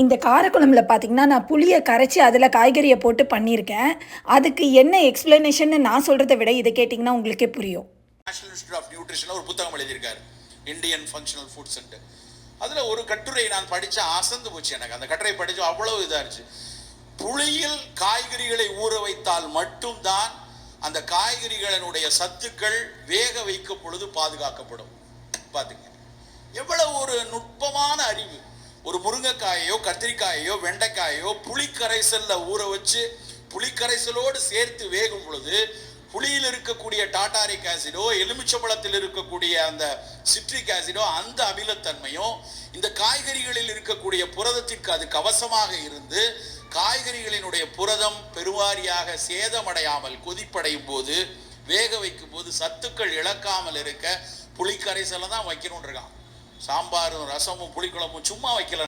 இந்த காரக்குழம்புல பார்த்தீங்கன்னா, நான் புளிய கரைச்சு அதில காய்கறிய போட்டு பண்ணியிருக்கேன். அதுக்கு என்ன எக்ஸ்ப்ளனேஷன்னு நான் சொல்றத விட இத கேட்டீங்கன்னா உங்களுக்கே புரியும். நேஷனல் இன்ஸ்டிடியூட் ஆஃப் நியூட்ரிஷன்ல ஒரு புத்தகம் எழுதியிருக்காரு. இந்தியன் ஃபங்ஷனல் ஃபுட்ஸ்ன்ட்டு. அதுல ஒரு கட்டுரை நான் படிச்சேன், அசந்து போச்சு எனக்கு. அந்த கட்டுரை படிச்சு அவ்வளவு இதா இருந்துச்சு. புளியில் காய்கறிகளை ஊற வைத்தால் மட்டும்தான் அந்த காய்கறிகளினுடைய சத்துக்கள் வேக வைக்கும் பொழுது பாதுகாக்கப்படும். பாத்துங்க, எவ்வளவு ஒரு நுட்பமான அறிவு. ஒரு முருங்கைக்காயோ கத்திரிக்காயோ வெண்டைக்காயோ புளிக்கரைசல்ல ஊற வச்சு புளிக்கரைசலோடு சேர்த்து வேகும் பொழுது புளியில் இருக்கக்கூடிய டாட்டாரிக் ஆசிடோ எலுமிச்சம்பழத்தில் இருக்கக்கூடிய அந்த சிட்ரிக் ஆசிடோ அந்த அமிலத்தன்மையும் இந்த காய்கறிகளில் இருக்கக்கூடிய புரதத்திற்கு அது கவசமாக இருந்து காய்கறிகளினுடைய புரதம் பெருவாரியாக சேதமடையாமல் கொதிப்படையும் போது வேக வைக்கும் போது சத்துக்கள் இழக்காமல் இருக்க புளிக்கரைசலை தான் வைக்கணும்னு இருக்கான். சாம்பாரும் ரசமும் புளிக்குழம்பும் சும்மா வைக்கல.